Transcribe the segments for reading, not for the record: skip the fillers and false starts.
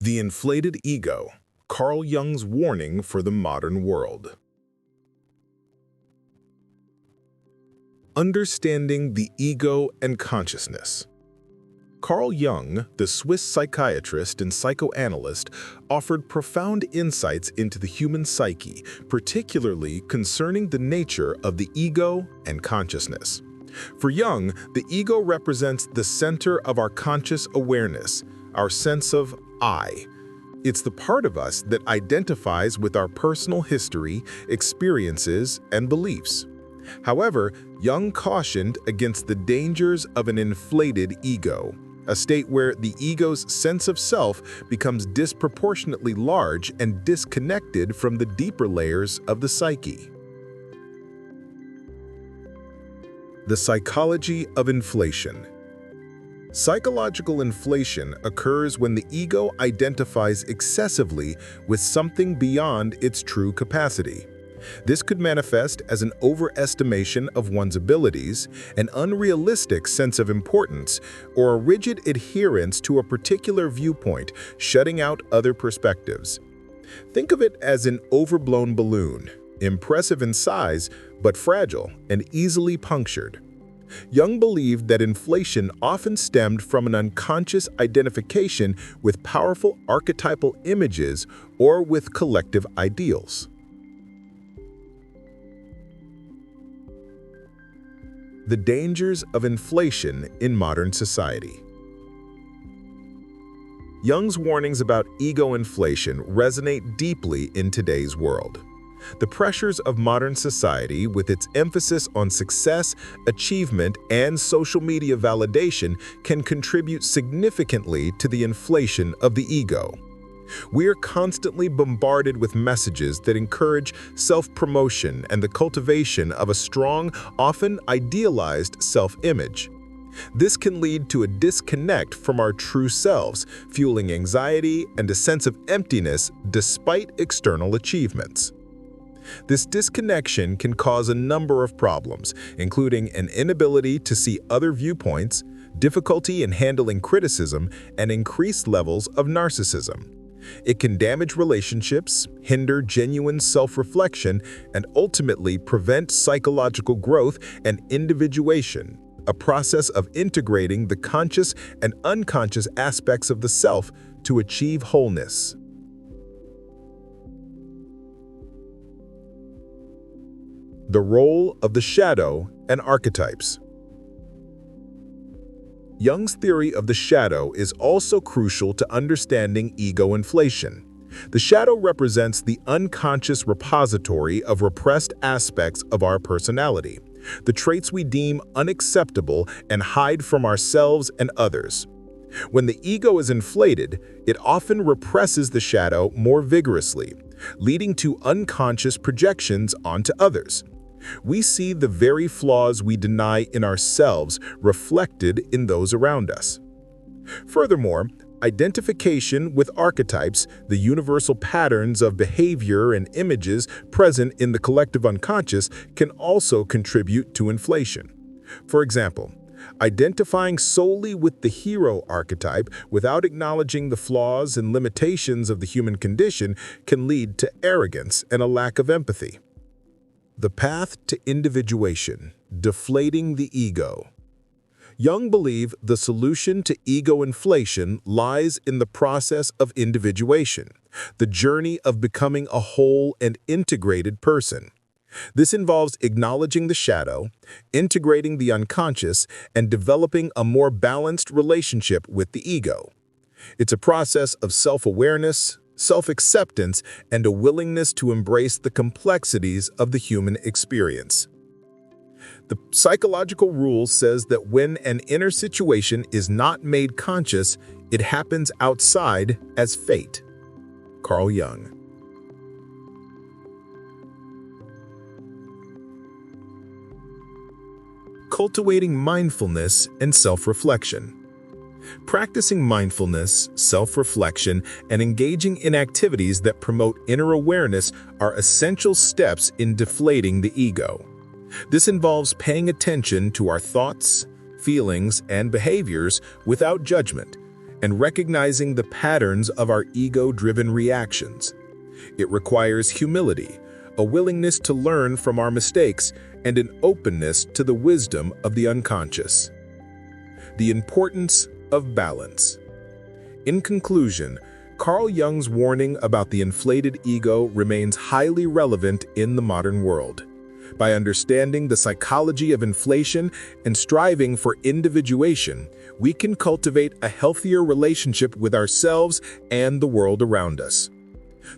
The inflated ego, Carl Jung's warning for the modern world. Understanding the ego and consciousness. Carl Jung, the Swiss psychiatrist and psychoanalyst, offered profound insights into the human psyche, particularly concerning the nature of the ego and consciousness. For Jung, the ego represents the center of our conscious awareness, our sense of I. It's the part of us that identifies with our personal history, experiences, and beliefs. However, Jung cautioned against the dangers of an inflated ego, a state where the ego's sense of self becomes disproportionately large and disconnected from the deeper layers of the psyche. The psychology of inflation. Psychological inflation occurs when the ego identifies excessively with something beyond its true capacity. This could manifest as an overestimation of one's abilities, an unrealistic sense of importance, or a rigid adherence to a particular viewpoint, shutting out other perspectives. Think of it as an overblown balloon, impressive in size, but fragile and easily punctured. Jung believed that inflation often stemmed from an unconscious identification with powerful archetypal images or with collective ideals. The dangers of inflation in modern society. Jung's warnings about ego inflation resonate deeply in today's world. The pressures of modern society, with its emphasis on success, achievement, and social media validation, can contribute significantly to the inflation of the ego. We are constantly bombarded with messages that encourage self-promotion and the cultivation of a strong, often idealized self-image. This can lead to a disconnect from our true selves, fueling anxiety and a sense of emptiness despite external achievements. This disconnection can cause a number of problems, including an inability to see other viewpoints, difficulty in handling criticism, and increased levels of narcissism. It can damage relationships, hinder genuine self-reflection, and ultimately prevent psychological growth and individuation, a process of integrating the conscious and unconscious aspects of the self to achieve wholeness. The role of the shadow and archetypes. Jung's theory of the shadow is also crucial to understanding ego inflation. The shadow represents the unconscious repository of repressed aspects of our personality, the traits we deem unacceptable and hide from ourselves and others. When the ego is inflated, it often represses the shadow more vigorously, leading to unconscious projections onto others. We see the very flaws we deny in ourselves reflected in those around us. Furthermore, identification with archetypes, the universal patterns of behavior and images present in the collective unconscious, can also contribute to inflation. For example, identifying solely with the hero archetype without acknowledging the flaws and limitations of the human condition can lead to arrogance and a lack of empathy. The path to individuation, deflating the ego. Jung believed the solution to ego inflation lies in the process of individuation, the journey of becoming a whole and integrated person. This involves acknowledging the shadow, integrating the unconscious, and developing a more balanced relationship with the ego. It's a process of self-awareness, self-acceptance, and a willingness to embrace the complexities of the human experience. The psychological rule says that when an inner situation is not made conscious, it happens outside as fate. Carl Jung. Cultivating mindfulness and self-reflection. Practicing mindfulness, self-reflection, and engaging in activities that promote inner awareness are essential steps in deflating the ego. This involves paying attention to our thoughts, feelings, and behaviors without judgment, and recognizing the patterns of our ego-driven reactions. It requires humility, a willingness to learn from our mistakes, and an openness to the wisdom of the unconscious. The importance of balance. In conclusion, Carl Jung's warning about the inflated ego remains highly relevant in the modern world. By understanding the psychology of inflation and striving for individuation, we can cultivate a healthier relationship with ourselves and the world around us.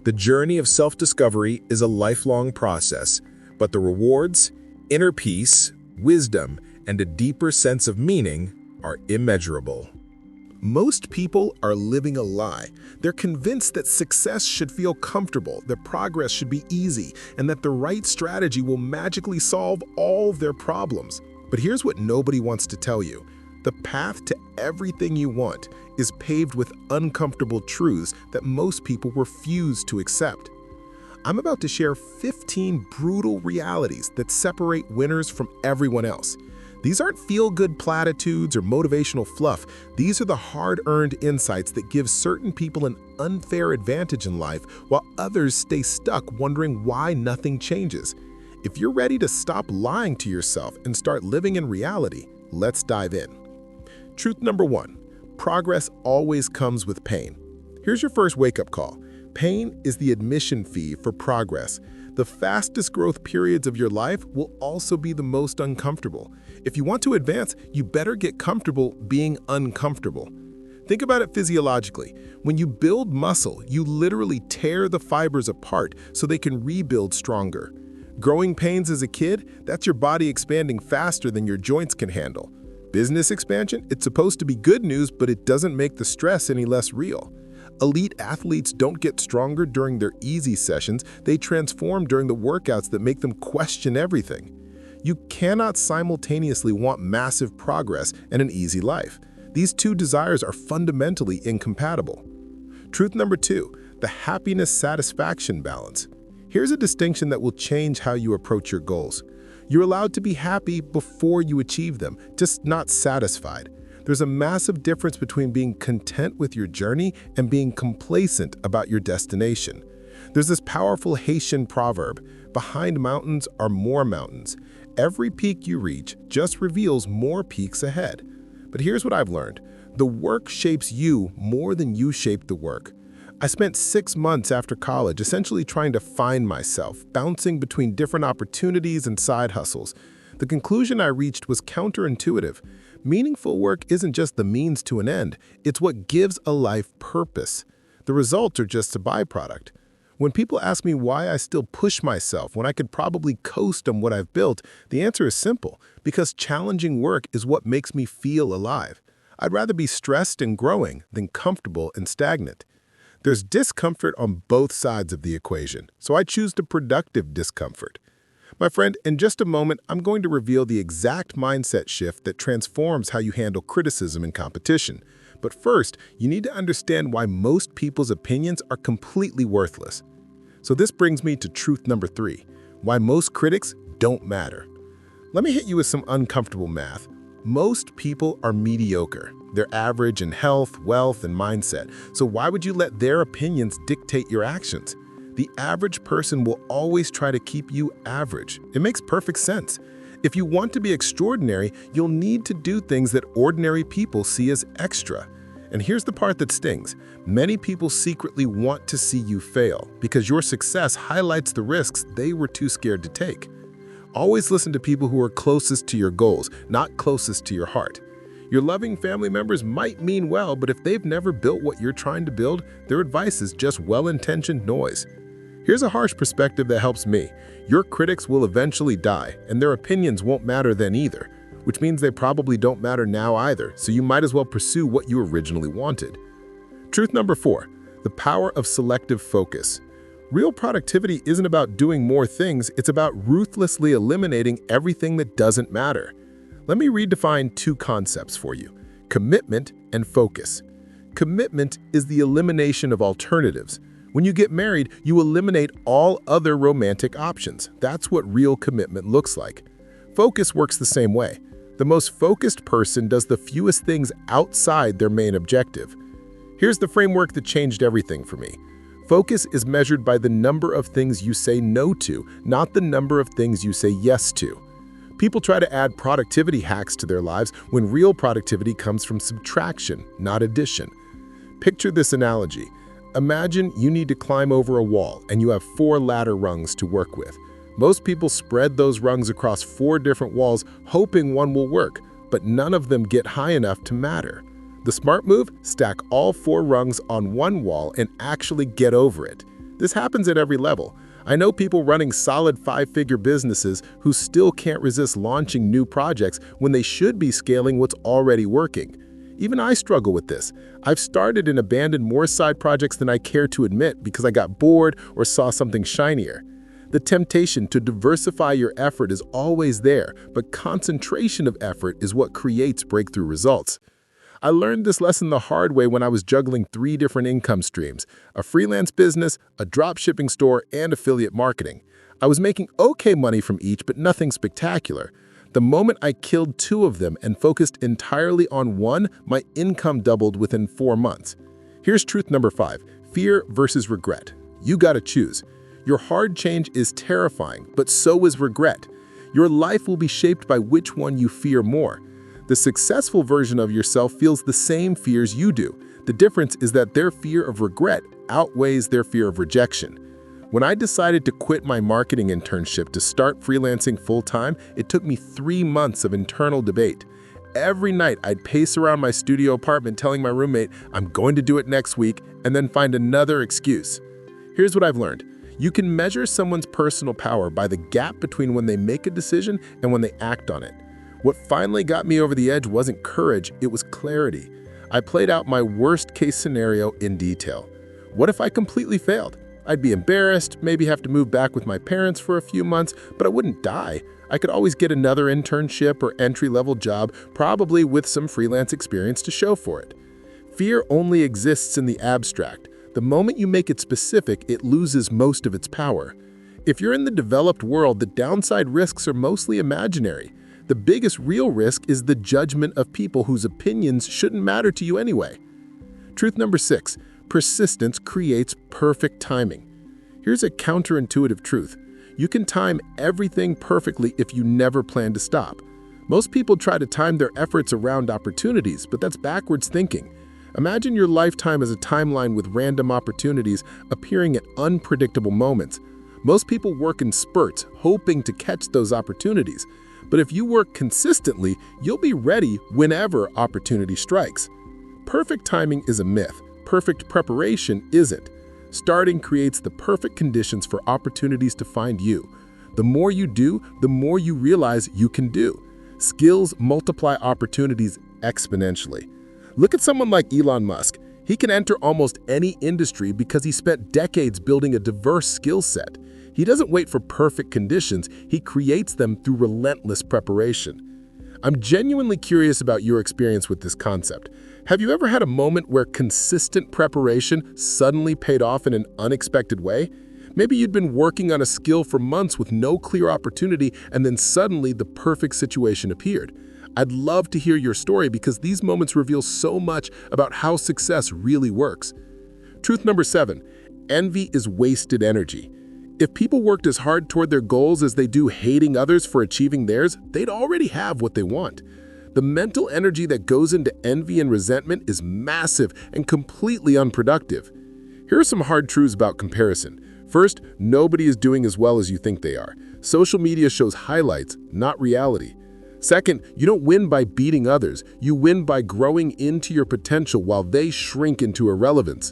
The journey of self-discovery is a lifelong process, but the rewards, inner peace, wisdom, and a deeper sense of meaning are immeasurable. Most people are living a lie. They're convinced that success should feel comfortable, that progress should be easy, and that the right strategy will magically solve all their problems. But here's what nobody wants to tell you. The path to everything you want is paved with uncomfortable truths that most people refuse to accept. I'm about to share 15 brutal realities that separate winners from everyone else. These aren't feel-good platitudes or motivational fluff. These are the hard-earned insights that give certain people an unfair advantage in life while others stay stuck wondering why nothing changes. If you're ready to stop lying to yourself and start living in reality, let's dive in. Truth number 1, progress always comes with pain. Here's your first wake-up call. Pain is the admission fee for progress. The fastest growth periods of your life will also be the most uncomfortable. If you want to advance, you better get comfortable being uncomfortable. Think about it physiologically. When you build muscle, you literally tear the fibers apart so they can rebuild stronger. Growing pains as a kid, that's your body expanding faster than your joints can handle. Business expansion, it's supposed to be good news, but it doesn't make the stress any less real. Elite athletes don't get stronger during their easy sessions, they transform during the workouts that make them question everything. You cannot simultaneously want massive progress and an easy life. These two desires are fundamentally incompatible. Truth number 2, the happiness-satisfaction balance. Here's a distinction that will change how you approach your goals. You're allowed to be happy before you achieve them, just not satisfied. There's a massive difference between being content with your journey and being complacent about your destination. There's this powerful Haitian proverb, behind mountains are more mountains. Every peak you reach just reveals more peaks ahead. But here's what I've learned. The work shapes you more than you shape the work. I spent 6 months after college essentially trying to find myself, bouncing between different opportunities and side hustles. The conclusion I reached was counterintuitive. Meaningful work isn't just the means to an end, it's what gives a life purpose. The results are just a byproduct. When people ask me why I still push myself when I could probably coast on what I've built, the answer is simple, because challenging work is what makes me feel alive. I'd rather be stressed and growing than comfortable and stagnant. There's discomfort on both sides of the equation, so I choose the productive discomfort. My friend, in just a moment, I'm going to reveal the exact mindset shift that transforms how you handle criticism and competition. But first, you need to understand why most people's opinions are completely worthless. So this brings me to truth number 3, why most critics don't matter. Let me hit you with some uncomfortable math. Most people are mediocre. They're average in health, wealth, and mindset. So why would you let their opinions dictate your actions? The average person will always try to keep you average. It makes perfect sense. If you want to be extraordinary, you'll need to do things that ordinary people see as extra. And here's the part that stings. Many people secretly want to see you fail because your success highlights the risks they were too scared to take. Always listen to people who are closest to your goals, not closest to your heart. Your loving family members might mean well, but if they've never built what you're trying to build, their advice is just well-intentioned noise. Here's a harsh perspective that helps me. Your critics will eventually die, and their opinions won't matter then either, which means they probably don't matter now either, so you might as well pursue what you originally wanted. Truth number 4, the power of selective focus. Real productivity isn't about doing more things, it's about ruthlessly eliminating everything that doesn't matter. Let me redefine 2 concepts for you, commitment and focus. Commitment is the elimination of alternatives. When you get married, you eliminate all other romantic options. That's what real commitment looks like. Focus works the same way. The most focused person does the fewest things outside their main objective. Here's the framework that changed everything for me. Focus is measured by the number of things you say no to, not the number of things you say yes to. People try to add productivity hacks to their lives when real productivity comes from subtraction, not addition. Picture this analogy. Imagine you need to climb over a wall and you have 4 ladder rungs to work with. Most people spread those rungs across 4 different walls, hoping one will work, but none of them get high enough to matter. The smart move? Stack all 4 rungs on one wall and actually get over it. This happens at every level. I know people running solid 5-figure businesses who still can't resist launching new projects when they should be scaling what's already working. Even I struggle with this. I've started and abandoned more side projects than I care to admit because I got bored or saw something shinier. The temptation to diversify your effort is always there, but concentration of effort is what creates breakthrough results. I learned this lesson the hard way when I was juggling 3 different income streams: a freelance business, a dropshipping store, and affiliate marketing. I was making okay money from each, but nothing spectacular. The moment I killed 2 of them and focused entirely on one, my income doubled within 4 months. Here's truth number 5, fear versus regret. You gotta choose. Your hard change is terrifying, but so is regret. Your life will be shaped by which one you fear more. The successful version of yourself feels the same fears you do. The difference is that their fear of regret outweighs their fear of rejection. When I decided to quit my marketing internship to start freelancing full-time, it took me 3 months of internal debate. Every night, I'd pace around my studio apartment telling my roommate, I'm going to do it next week, and then find another excuse. Here's what I've learned. You can measure someone's personal power by the gap between when they make a decision and when they act on it. What finally got me over the edge wasn't courage, it was clarity. I played out my worst-case scenario in detail. What if I completely failed? I'd be embarrassed, maybe have to move back with my parents for a few months, but I wouldn't die. I could always get another internship or entry-level job, probably with some freelance experience to show for it. Fear only exists in the abstract. The moment you make it specific, it loses most of its power. If you're in the developed world, the downside risks are mostly imaginary. The biggest real risk is the judgment of people whose opinions shouldn't matter to you anyway. Truth number 6, persistence creates perfect timing. Here's a counterintuitive truth. You can time everything perfectly if you never plan to stop. Most people try to time their efforts around opportunities, but that's backwards thinking. Imagine your lifetime as a timeline with random opportunities appearing at unpredictable moments. Most people work in spurts, hoping to catch those opportunities. But if you work consistently, you'll be ready whenever opportunity strikes. Perfect timing is a myth. Perfect preparation isn't. Starting creates the perfect conditions for opportunities to find you. The more you do, the more you realize you can do. Skills multiply opportunities exponentially. Look at someone like Elon Musk. He can enter almost any industry because he spent decades building a diverse skill set. He doesn't wait for perfect conditions, he creates them through relentless preparation. I'm genuinely curious about your experience with this concept. Have you ever had a moment where consistent preparation suddenly paid off in an unexpected way? Maybe you'd been working on a skill for months with no clear opportunity, and then suddenly the perfect situation appeared. I'd love to hear your story because these moments reveal so much about how success really works. Truth number 7, envy is wasted energy. If people worked as hard toward their goals as they do hating others for achieving theirs, they'd already have what they want. The mental energy that goes into envy and resentment is massive and completely unproductive. Here are some hard truths about comparison. First, nobody is doing as well as you think they are. Social media shows highlights, not reality. Second, you don't win by beating others. You win by growing into your potential while they shrink into irrelevance.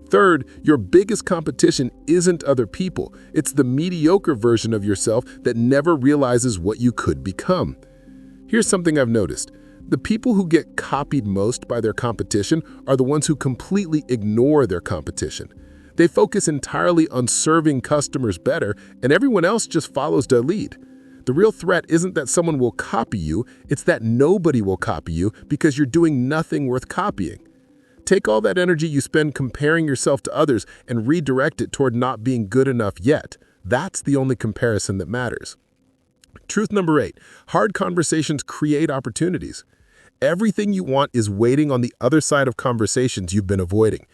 Third, your biggest competition isn't other people. It's the mediocre version of yourself that never realizes what you could become. Here's something I've noticed. The people who get copied most by their competition are the ones who completely ignore their competition. They focus entirely on serving customers better, and everyone else just follows their lead. The real threat isn't that someone will copy you, it's that nobody will copy you because you're doing nothing worth copying. Take all that energy you spend comparing yourself to others and redirect it toward not being good enough yet. That's the only comparison that matters. Truth number 8, hard conversations create opportunities. Everything you want is waiting on the other side of conversations you've been avoiding.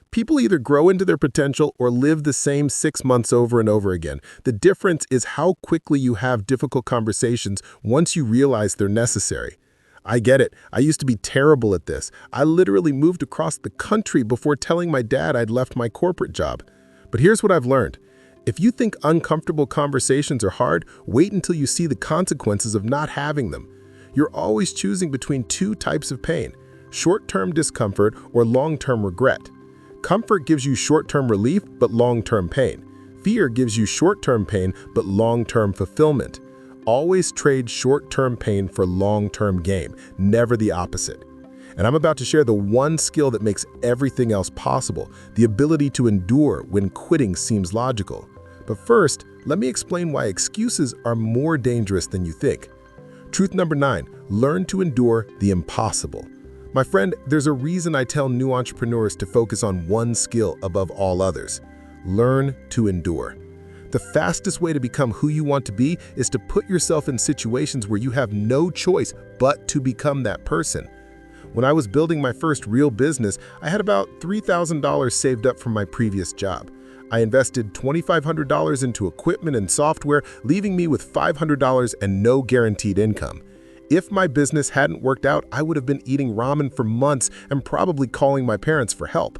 People either grow into their potential or live the same 6 months over and over again. The difference is how quickly you have difficult conversations once you realize they're necessary. I get it. I used to be terrible at this. I literally moved across the country before telling my dad I'd left my corporate job. But here's what I've learned. If you think uncomfortable conversations are hard, wait until you see the consequences of not having them. You're always choosing between two types of pain: short-term discomfort or long-term regret. Comfort gives you short-term relief but long-term pain. Fear gives you short-term pain but long-term fulfillment. Always trade short-term pain for long-term gain, never the opposite. And I'm about to share the one skill that makes everything else possible, the ability to endure when quitting seems logical. But first, let me explain why excuses are more dangerous than you think. Truth number 9, learn to endure the impossible. My friend, there's a reason I tell new entrepreneurs to focus on one skill above all others. Learn to endure. The fastest way to become who you want to be is to put yourself in situations where you have no choice but to become that person. When I was building my first real business, I had about $3,000 saved up from my previous job. I invested $2,500 into equipment and software, leaving me with $500 and no guaranteed income. If my business hadn't worked out, I would have been eating ramen for months and probably calling my parents for help.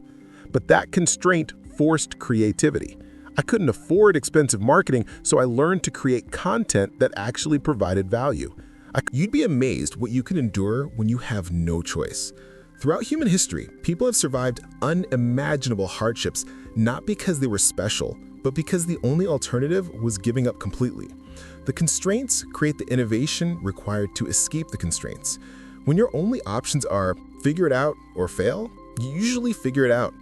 But that constraint forced creativity. I couldn't afford expensive marketing, so I learned to create content that actually provided value. You'd be amazed what you can endure when you have no choice. Throughout human history, people have survived unimaginable hardships, not because they were special, but because the only alternative was giving up completely. The constraints create the innovation required to escape the constraints. When your only options are figure it out or fail, you usually figure it out.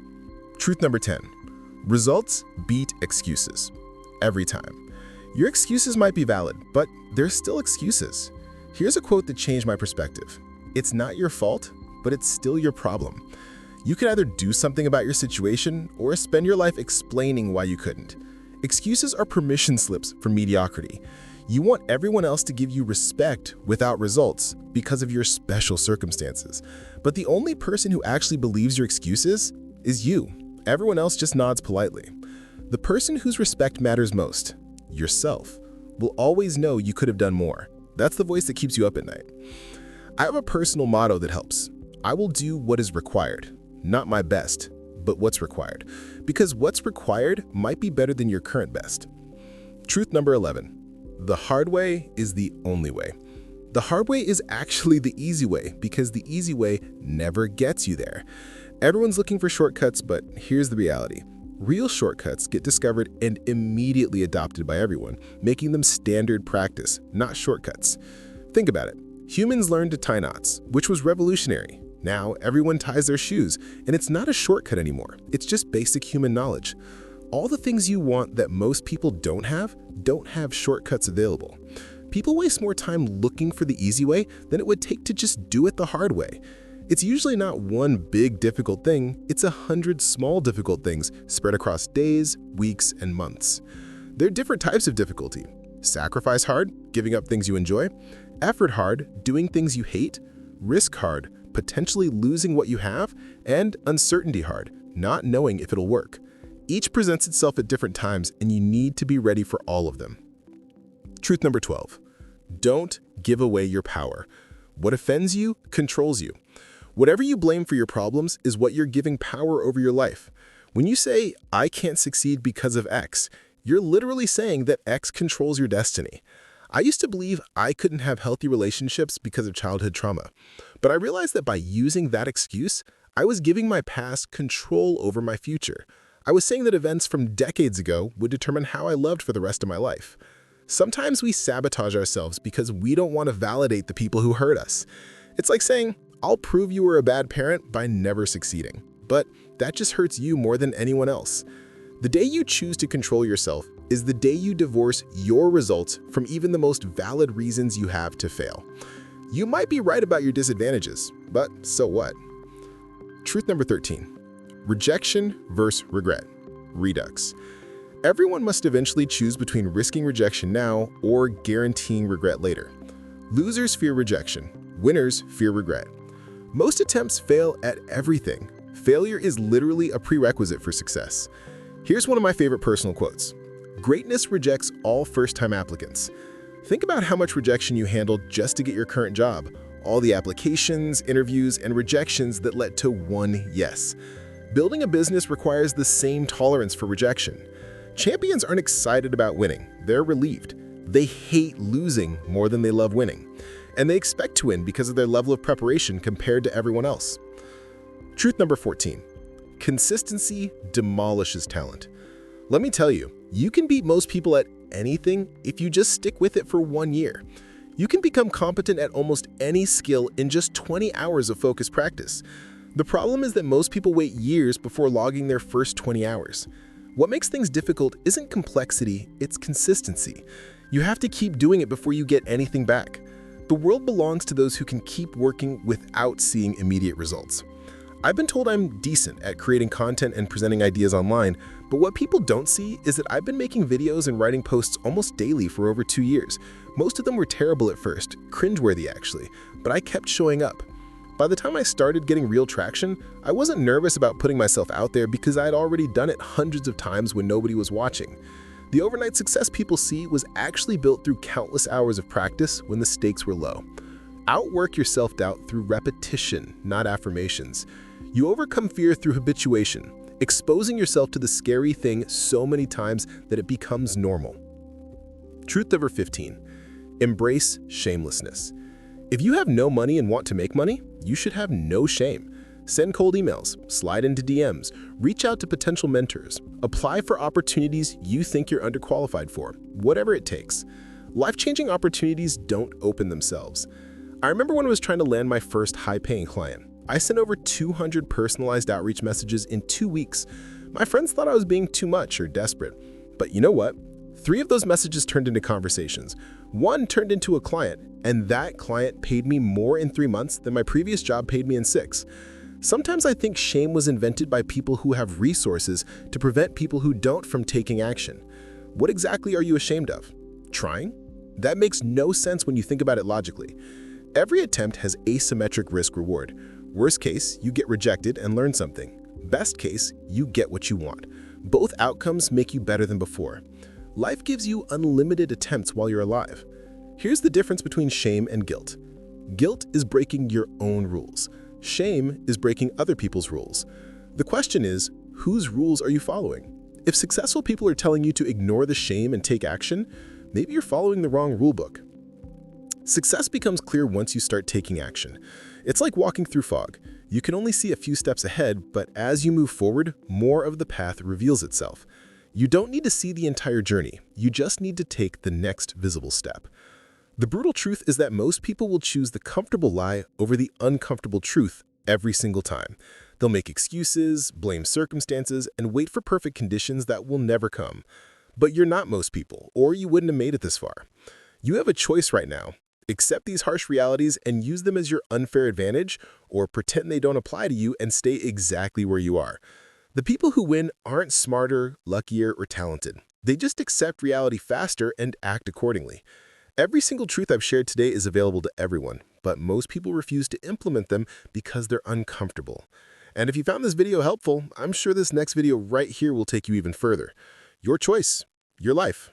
Truth number 10. Results beat excuses. Every time. Your excuses might be valid, but they're still excuses. Here's a quote that changed my perspective. It's not your fault, but it's still your problem. You could either do something about your situation or spend your life explaining why you couldn't. Excuses are permission slips for mediocrity. You want everyone else to give you respect without results because of your special circumstances. But the only person who actually believes your excuses is you. Everyone else just nods politely. The person whose respect matters most, yourself, will always know you could have done more. That's the voice that keeps you up at night. I have a personal motto that helps. I will do what is required, not my best, but what's required. Because what's required might be better than your current best. Truth number 11. The hard way is the only way. The hard way is actually the easy way because the easy way never gets you there. Everyone's looking for shortcuts, but here's the reality. Real shortcuts get discovered and immediately adopted by everyone, making them standard practice, not shortcuts. Think about it. Humans learned to tie knots, which was revolutionary. Now everyone ties their shoes, and it's not a shortcut anymore. It's just basic human knowledge. All the things you want that most people don't have shortcuts available. People waste more time looking for the easy way than it would take to just do it the hard way. It's usually not one big difficult thing, it's 100 small difficult things spread across days, weeks, and months. There are different types of difficulty. Sacrifice hard, giving up things you enjoy. Effort hard, doing things you hate. Risk hard, potentially losing what you have. And uncertainty hard, not knowing if it'll work. Each presents itself at different times, and you need to be ready for all of them. Truth number 12. Don't give away your power. What offends you controls you. Whatever you blame for your problems is what you're giving power over your life. When you say, I can't succeed because of X, you're literally saying that X controls your destiny. I used to believe I couldn't have healthy relationships because of childhood trauma, but I realized that by using that excuse, I was giving my past control over my future. I was saying that events from decades ago would determine how I loved for the rest of my life. Sometimes we sabotage ourselves because we don't want to validate the people who hurt us. It's like saying, I'll prove you were a bad parent by never succeeding. But that just hurts you more than anyone else. The day you choose to control yourself is the day you divorce your results from even the most valid reasons you have to fail. You might be right about your disadvantages, but so what? Truth number 13. Rejection versus regret. Redux. Everyone must eventually choose between risking rejection now or guaranteeing regret later. Losers fear rejection. Winners fear regret. Most attempts fail at everything. Failure is literally a prerequisite for success. Here's one of my favorite personal quotes. Greatness rejects all first-time applicants. Think about how much rejection you handled just to get your current job. All the applications, interviews, and rejections that led to one yes. Building a business requires the same tolerance for rejection. Champions aren't excited about winning. They're relieved. They hate losing more than they love winning. And they expect to win because of their level of preparation compared to everyone else. Truth number 14. Consistency demolishes talent. Let me tell you, you can beat most people at anything if you just stick with it for 1 year. You can become competent at almost any skill in just 20 hours of focused practice. The problem is that most people wait years before logging their first 20 hours. What makes things difficult isn't complexity, it's consistency. You have to keep doing it before you get anything back. The world belongs to those who can keep working without seeing immediate results. I've been told I'm decent at creating content and presenting ideas online, but what people don't see is that I've been making videos and writing posts almost daily for over 2 years. Most of them were terrible at first, cringeworthy actually, but I kept showing up. By the time I started getting real traction, I wasn't nervous about putting myself out there because I had already done it hundreds of times when nobody was watching. The overnight success people see was actually built through countless hours of practice when the stakes were low. Outwork your self-doubt through repetition, not affirmations. You overcome fear through habituation, exposing yourself to the scary thing so many times that it becomes normal. Truth number 15. Embrace shamelessness. If you have no money and want to make money, you should have no shame. Send cold emails, slide into DMs, reach out to potential mentors, apply for opportunities you think you're underqualified for, whatever it takes. Life-changing opportunities don't open themselves. I remember when I was trying to land my first high-paying client. I sent over 200 personalized outreach messages in 2 weeks. My friends thought I was being too much or desperate. But you know what? 3 of those messages turned into conversations. 1 turned into a client, and that client paid me more in 3 months than my previous job paid me in 6. Sometimes I think shame was invented by people who have resources to prevent people who don't from taking action. What exactly are you ashamed of? Trying? That makes no sense when you think about it logically. Every attempt has asymmetric risk-reward. Worst case, you get rejected and learn something. Best case, you get what you want. Both outcomes make you better than before. Life gives you unlimited attempts while you're alive. Here's the difference between shame and guilt. Guilt is breaking your own rules. Shame is breaking other people's rules. The question is, whose rules are you following? If successful people are telling you to ignore the shame and take action, maybe you're following the wrong rulebook. Success becomes clear once you start taking action. It's like walking through fog. You can only see a few steps ahead, but as you move forward, more of the path reveals itself. You don't need to see the entire journey. You just need to take the next visible step. The brutal truth is that most people will choose the comfortable lie over the uncomfortable truth every single time. They'll make excuses, blame circumstances, and wait for perfect conditions that will never come. But you're not most people, or you wouldn't have made it this far. You have a choice right now. Accept these harsh realities and use them as your unfair advantage, or pretend they don't apply to you and stay exactly where you are. The people who win aren't smarter, luckier, or talented. They just accept reality faster and act accordingly. Every single truth I've shared today is available to everyone, but most people refuse to implement them because they're uncomfortable. And if you found this video helpful, I'm sure this next video right here will take you even further. Your choice, your life.